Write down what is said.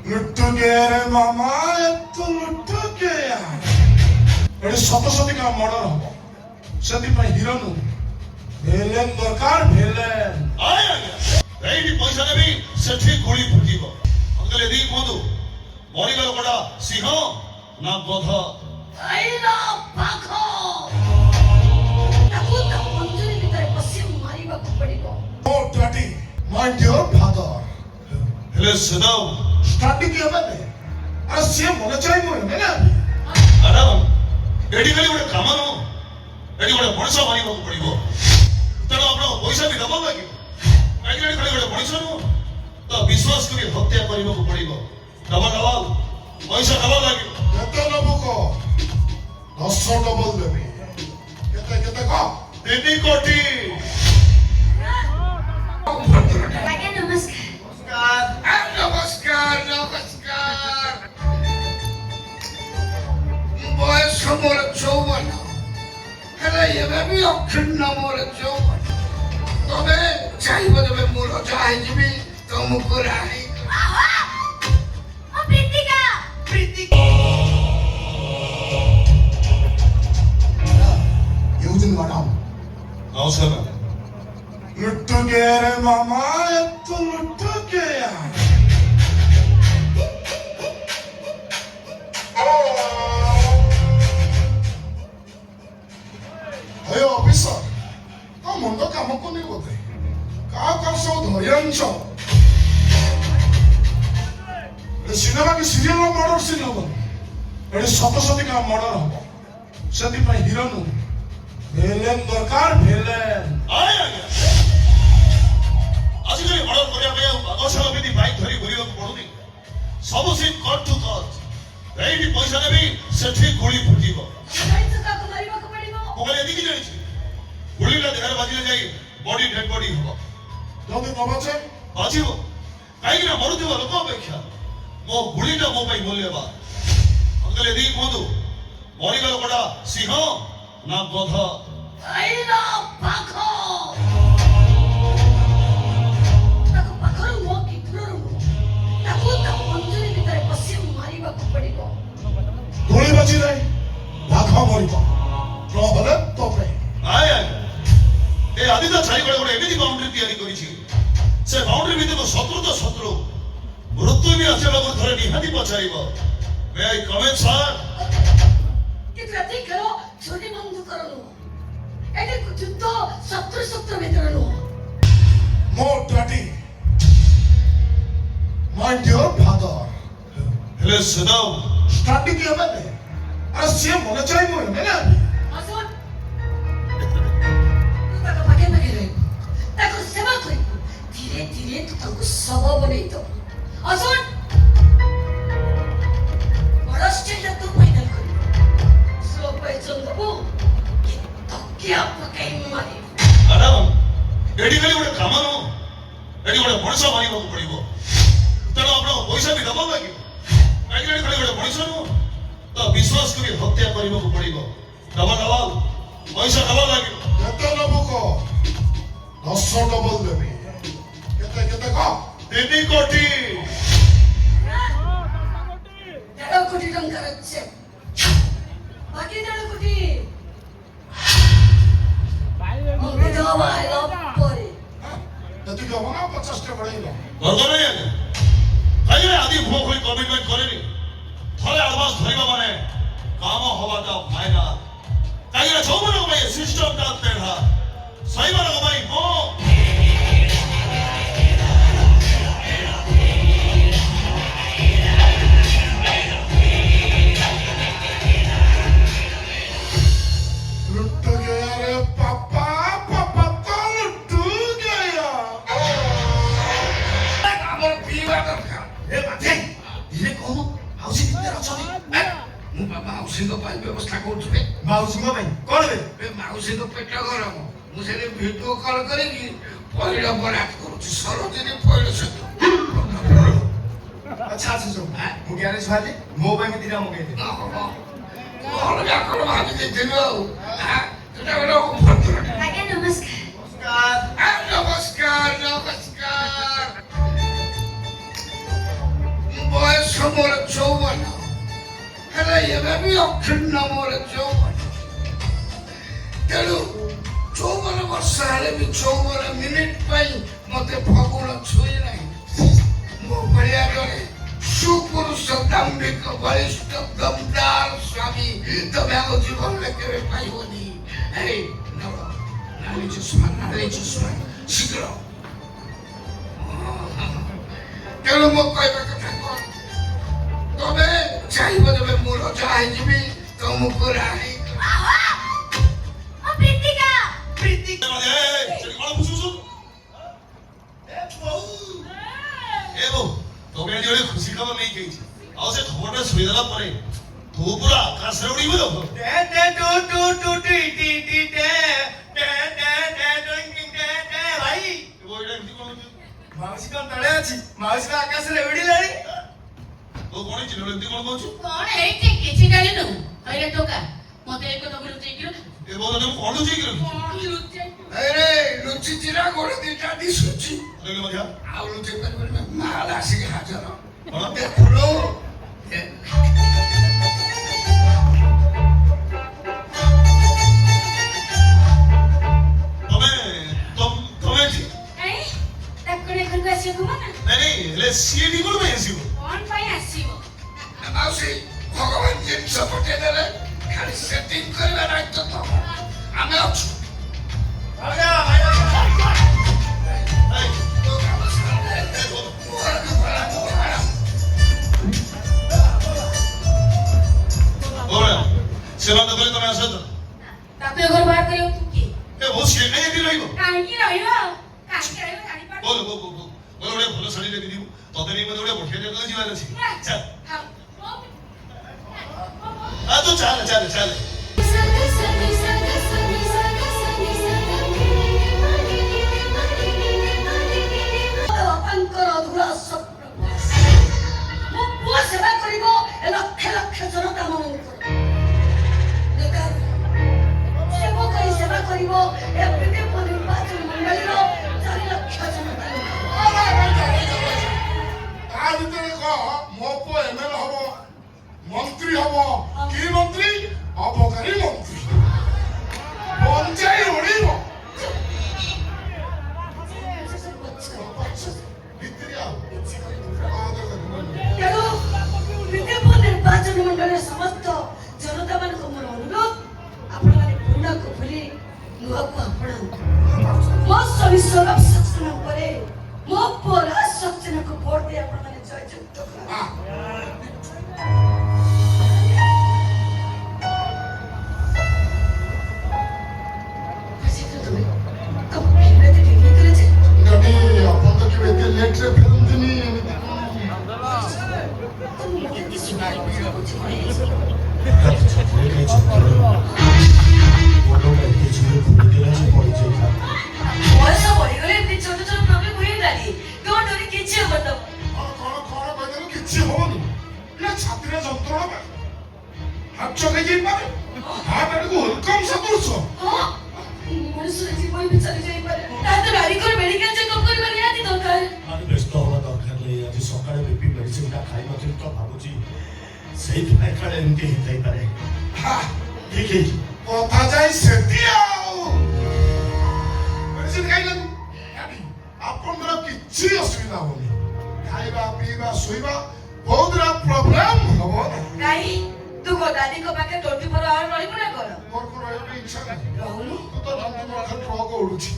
ଲୁଟୁଗେରେ ମାମା ଏତ ଲୁଟୁଗେୟା ଏଠି ଶତ ଶତିକା ମର୍ଡର ହବ ସେଥିପାଇଁ ହିରୋ ନୁ ଭିଲେନ ଦରକାର ଭିଲେନ ଏଇଠି ପଇସା ଦେବି ସେଠି ଗୁଳି ଫୁଟିବ ଅଙ୍କଲ ଏଦି କୁହନ୍ତୁ ମରିଗଲ କୋଟା ସିଂହ ନା ଗଧ ଆଇଲା ପାଖ ତାକୁ ତା ମଞ୍ଜୁରୀ ଭିତରେ ପଶି ମାରିବାକୁ ପଡ଼ିବ ଓ ଡାଡି ମାଇ ଡିୟର ଫାଦର ହେଲେ ସେଦାଉ ଷ୍ଟାର୍ଟିଂ କି ହବ ନେ ଆରେ ସିଏ ମନେ ଚାହି ମୁଁ ହେବେ ନା ଆରାମ ଏଠି ଖାଲି ଗୋଟେ କାମ ନୁହଁ ଏଠି ଗୋଟେ ମଣିଷ ମାରିବାକୁ ପଡ଼ିବ ତେଣୁ ଆପଣ ପଇସା ବି ଦେବାକୁ ଲାଗିବ କାହିଁକି ଏଠି ଖାଲି ଗୋଟେ ମଣିଷ ନୁହଁ ତ ବିଶ୍ୱାସ କରି ହତ୍ୟା କରିବାକୁ ପଡ଼ିବ ଡବଲ ପଇସା ଦେବାକୁ ଲାଗିବ କେତେ ନବୁ କହ 10 ଡବଲ ଦେବି କେତେ କେତେ କହ 3 କୋଟି ଆଜ୍ଞା ନମସ୍କାର ନମସ୍କାର ନମସ୍କାର ବୟସ ମୋର 54 ହେଲେ ଏବେ ବି ଅକ୍ଷୁଣ୍ଣ ମୋର 54 ତମେ ଚାହିଁବ ଯେବେ ମୁଁ ରଜା ହେଇଯିବି ତମକୁ ରାଣୀ ପ୍ରୀତିକା ୟୁଜିନ ମ୍ୟାଡାମ ନମସ୍କାର ଲୁଟୁଗେରେ ମାମା ଏତ ଲୁଟୁଗେୟା ହେ ଅଫିସର ତୋ ମୁଣ୍ଡ କାମ କରୁନି ବୋଧେ କାହା ସବୁ ଧରି ଆଣିଛ ସିନେମା କି ସିରିଏଲ ମର୍ଡର ସିନ୍ ହବନି ଏଠି ଶତ ଶତିକା ମର୍ଡର ହବ ସେଥିପାଇଁ ହିରୋ ନୁ ଭିଲେନ ଦରକାର ଭିଲେନ ଆଜିକାଲି ମର୍ଡର କରିବା ପାଇଁ ଆଉ ବାଗଛଳ ବିଧି ବାଇକ୍ ଧରି ବୁଲିବାକୁ ପଡୁନି ସବୁ ସିନ୍ କଟ୍ ଟୁ କଟ୍ ଏଇଠି ପଇସା ଦେବି ସେଠି ଗୁଳି ଫୁଟିବ ତାକୁ ମାରିବାକୁ ପଡ଼ିବ ମୁଁ ଖାଲି ଏତିକି ଜାଣିଛି ଗୁଳିଟା ଦେହରେ ବାଜିଲେ ଯାଇ ବଡି ଡେଡ୍ ବଡି ହବ ଯଦି ନ ବଚେ ବାଜିବ କାହିଁକି ନା ମରୁଥିବା ଲୋକ ଅପେକ୍ଷା ମୋ ଗୁଳିଟା ମୋ ପାଇଁ ମୂଲ୍ୟବାନ ଅଙ୍କଲ ଏତିକି କୁହନ୍ତୁ ମରିଗଲ କୋଟା ସିଂହ ନା ଗଧ ଆଇଲା ପାଖ ତାକୁ ପାଖରୁ ନୁହଁ କି ଦୂରରୁ ନୁହଁ ତାକୁ ତା ମଞ୍ଜୁରୀ ଭିତରେ ପଶି ମାରିବାକୁ ପଡ଼ିବ ଗୁଳି ବାଜିଲେ ବାଘ ମରିବ ନହେଲେ ତୋପେ ଆଏ ଏ ଆଦିତ୍ୟ ଛାଇଗଡ଼ ଗୋଟେ ଏମିତି ବାଉଣ୍ଡ୍ରି ତିଆରି କରିଛି ସେ ବାଉଣ୍ଡ୍ରି ଭିତରକୁ ଶତ୍ରୁ ତ ଶତ୍ରୁ ମୃତ୍ୟୁ ବି ଆସିବାକୁ ଥରେ ନିହାତି ପଚାରିବ ମେ ଆଇ କମେଣ୍ଟ ସାର୍ କିନ୍ତୁ ଏତିକି ଖେଳ ଛୋଟି ବନ୍ଧୁକର ନୁହଁ ଏଠି ଯୁଦ୍ଧ ଶତ୍ରୁ ଭିତରେ ନୁହଁ ମୋ ଡାଡି ମାଇ ଡିୟର ଫାଦର ହେଲେ ସେଦାଉ ଷ୍ଟାର୍ଟିଂ କି ହବ ନେ ଆରେ ସିଏ ମନେ ଚାହି ମୁଁ ହେବେ ନା ଆସନ୍ ତୁ ତାକୁ ପାଖେ ରହିବୁ ତାକୁ ସେବା କରିବୁ ଧୀରେ ଧୀରେ ତୁ ତାକୁ ଶବ ବନେଇ ଦେବୁ ଆସନ୍ ବଡ଼ ଷ୍ଟାଇଲରେ ତୁ ଫାଇନାଲ କରିବୁ ସ୍ଲୋ ପଏଜନ ଦେବୁ କି ତକିଆ ପକାଇ ମାରିବୁ ଆରାମ ଏଠି ଖାଲି ଗୋଟେ କାମ ନୁହଁ ଏଠି ଗୋଟେ ମଣିଷ ମାରିବାକୁ ପଡ଼ିବ ତେଣୁ ଆପଣ ପଇସା ବି ଦେବାକୁ ଲାଗିବ କାହିଁକି ଏଠି ଖାଲି ଗୋଟେ ମଣିଷ ନୁହଁ ତ ବିଶ୍ୱାସ କରି ହତ୍ୟା କରିବାକୁ ପଡ଼ିବ ଡବଲ ପଇସା ଦେବାକୁ ଲାଗିବ କେତେ ନବୁ କହ 10 ଡବଲ ଦେବି କେତେ କେତେ କହ 3 କୋଟି 1.5 କୋଟି ଟଙ୍କାର ଚେକ୍ ବାକି 1.5 କୋଟି ମୁଁ ବିଧବା ହେଲା ପରେ ଏତିକି ହବ ନା 50 ଟା ବଢେଇବ ଗର୍ବ ନାହିଁ ଆଜ୍ଞା କାହିଁକି ଆଦି ଭୋ ହୋଇ କମିଟମେଣ୍ଟ କରେନି ଥରେ ଆଡଭାନ୍ସ ଧରିବା ମାନେ କାମ ହବାଟା ଫାଇନାଲ କାହିଁକି ନା ଯୋଉମାନଙ୍କ ପାଇଁ ସିଷ୍ଟମଟା ତେଢା ସେଇମାନଙ୍କ ପାଇଁ ମୁଁ लुट गया रे पापा पापा तो लुट गया ଆମର ପିଇବା ଦରକାର ए बाजे धीरे कहो हाउसी कितने रचनी ମୁଁ ବାବା ମାଉସୀଙ୍କ ପାଇଁ ବ୍ୟବସ୍ଥା କରୁଛି माउसी को भाई कौन बे ଏ ମାଉସୀଙ୍କ ପେଟ ଗରମ ମୁଁ ସେଠି ଭିଡ଼ିଓ କଲ୍ କରିକି ପଇଡ଼ ବରାଦ କରୁଛି ସରୋଜିନୀ ପଇଡ଼ ସହିତ अच्छा अच्छा सुन ମୁଁ ଗ୍ୟାରେଜ ଭାଜି ମୋ ପାଇଁ ବି ଦିଟା ମଗେଇ ଦେ ଅଲଗା କଣ ଭାବି ଦେଇଥିଲୁ ଆଉ ସେଟା ଗୋଟେ ଅଭଦ୍ରଟା ଆଜ୍ଞା ନମସ୍କାର ନମସ୍କାର ନମସ୍କାର ବୟସ ମୋର ଯୌବନ ହେଲେ ଏବେ ବି ଅକ୍ଷୁଣ୍ଣ ମୋର ଯୌବନ ତେଣୁ 54 ବର୍ଷ ହେଲେ ବି 54 ମିନିଟ୍ ପାଇଁ ମତେ ଫଗୁଣ ଛୁଇଁ ନାହିଁ ମୋ ଭଳିଆ ଜଣେ ସୁପୁରୁଷ ଦାମ୍ଭିକ ବଳିଷ୍ଠ ଦମଦାର ସ୍ୱାମୀ ତମେ ଆଉ ଜୀବନରେ କେବେ ପାଇବନି ଏଇ ନାଲି ଚଷମା ଶୀଘ୍ର ତେଣୁ ମୋ କହିବା କଥା କଣ ତମେ ଚାହିଁବ ଯେବେ ମୁଁ ରଜା ହେଇଯିବି ତମକୁ ରାଣୀ ତମେ ଆଜି ଗୋଟେ ଖୁସି ଖବର ନେଇକି ଆଇଛି ଆଉ ସେ ଖବରଟା ଶୁଣିଦେଲା ପରେ ତୁ ପୁରା ଆକାଶରେ ଉଡ଼ିବୁ ଲୋ ମାଉସୀ କଣ ତଳେ ଅଛି ମାଉସୀ ଆକାଶରେ ଉଡ଼ିଲାଣି ତୁ କଣ ହେଇଛି ଏମିତି କଣ କହୁଛୁ କଣ ହେଇଛି କିଛି ଜାଣିନୁ ହଇରେ ଟୋକା ମତେ ଏକ ତମ ଲୁଚେଇକି ରଖ ଏ ବୋଉ ତତେ କଣ ଲୁଚେଇକି ରଖିଛୁ କଣ ଲୁଚେଇ ଆରେ ଲୁଚିଚିରା ଗୋଡ ଦିଟା ଦିଶୁଛି ଦେଖେ ମଜା ଆଉ ଲୁଚେଇ ପାରିବନି ମାଲ ଆସିକି ହାଜର କଣ ଦେଖୁନୁ ତମେ ଏଠି ଏଇ ତାକୁ ଘରକୁ ଆସିବାକୁ ମନା ନାଇଁ ହେଲେ ସିଏ ଏଠି କଣ ପାଇଁ ଆସିବ କଣ ପାଇଁ ଆସିବ ମାଉସୀ ଭଗବାନ ଜିନିଷ ପଠେଇଦେଲେ ଖାଲି ସେଟିଂ କରିବା ଦାୟିତ୍ୱ ତମ ଆମେ ଅଛୁ ଏଇ, ତୋ କାମ ସାରିଲେ ଏ ବୋଉ, ଘରକୁ ପଳା ବୋଉ, ସେମାନେ ତ କହିଲେ ତମେ ଆସ ତ ତାକୁ ଏ ଘରୁ ବାହାର କରିବ ତୁ କିଏ ଏ ବୋଉ ସିଏ କାହିଁ ଏଠି ରହିବ କାହିଁକି ରହିବ କାହିଁକି ରହିବ ଜାଣିପାରୁନି ବୋଲ ବୋଉ ବୋଉ ବୋଉ ବୋଉ ଗୋଟେ ଭଲ ଶାଢ଼ୀଟେ ପିନ୍ଧିବୁ ତତେ ନେଇ ମତେ ଗୋଟେ ବଢିଆ ଜାଗାକୁ ଯିବାର ଅଛି ଚାଲ ତୁ ଚାଲ ଚାଲ ଚାଲ ବାପାଙ୍କର ଅଧୁରା ସ୍ୱପ୍ନ ମୋ ପୁଅ ସେବା କରିବ ଏ ଲକ୍ଷ ଲକ୍ଷ ଜନତା ମାନଙ୍କର ସେବ କରି ସେବା କରିବ ଏ ବିଜେପ ନିର୍ବାଚନ ମଣ୍ଡଳୀର 4 ଲକ୍ଷ ଜନତା ତା ଭିତରେ କହ ମୋ ପୁଅ ML ହବ ମନ୍ତ୍ରୀ ହବ କି ମନ୍ତ୍ରୀ ଅବକାରୀ ମନ୍ତ୍ରୀ ପଞ୍ଚାୟତ ଉଡ଼ିବ ଭିତରିଆ ତେଣୁ ବିଜେପ ନିର୍ବାଚନ ମଣ୍ଡଳୀର ସମସ୍ତ ଜନତା ମାନଙ୍କ ମୋର ଅନୁରୋଧ ଆପଣମାନେ ପୁରୁଣାକୁ ଭୁଲି ନୂଆକୁ ଆପଣାନ୍ତୁ ମୋ ସବିଶ୍ୱର ସକ୍ସେନା ପରେ ମୋ ପୁଅ ରାଜ ସକ୍ସେନାକୁ ଭୋଟ ଦେଇ ଆପଣମାନେ ଜୟଯୁକ୍ତ ଯଦି ଆପଣ ତ କେବେ ଏତେ ଲେଟ୍ରେ ଫେରନ୍ତିନି ଏମିତି ବୟସ ବଢିଗଲେ ଏମିତି ଛୋଟ ଛୋଟ ପ୍ରୋବ୍ଲେମ ହୋଇଗଲାଣି ଡୋଣ୍ଟ ୱରି କିଛି ହବ ତ କଣ କହିଦେଲେ କିଛି ହବନି ନା ଛାତିରେ ଯନ୍ତ୍ରଣା ପାଇଁ ହାତ ଚକେଇ ଯାଇପାରେ ହାତ ଆଡକୁ ହଲକମ ସଦୃଶ ହଁ ମଣିଷର ଜୀବନ ବି ଚାଲି ଯାଇପାରେ ତାହେଲେ ଗାଡିକର ମେଡିକାଲ ଚେକଅପ୍ କରିବା ନିହାତି ଦରକାର ଆରେ ବ୍ୟସ୍ତ ହବା ଦରକାର ନାହିଁ ଆଜି ସକାଳେ ବେବି ମେଡିସିନଟା ଖାଇନଥିଲି ତ ଭାବୁଛି ସେଇଥିପାଇଁ କାଳେ ଏମିତି ହେଇଥାଇପାରେ ଠିକ ହେଇଛି କଥା ଯାଇ ସେଠି ଆଉ ମେଡିସିନ ଖାଇଲେନି ଆପଣଙ୍କର କିଛି ଅସୁବିଧା ହବନି ଖାଇବା ପିଇବା ଶୋଇବା ବହୁତ ପ୍ରୋବ୍ଲେମ ହବ କାହିଁ ତୁ କଣ ଦାଦୀଙ୍କ ପାଖରେ 24 ଆୱାର ରହିବୁ ନା କଣ ମୋର ରହିବା ପାଇଁ ଇଚ୍ଛା ନାହିଁ ରହୁନୁ ତୁ ତ ଟ୍ରକ୍ ଉଡୁଛି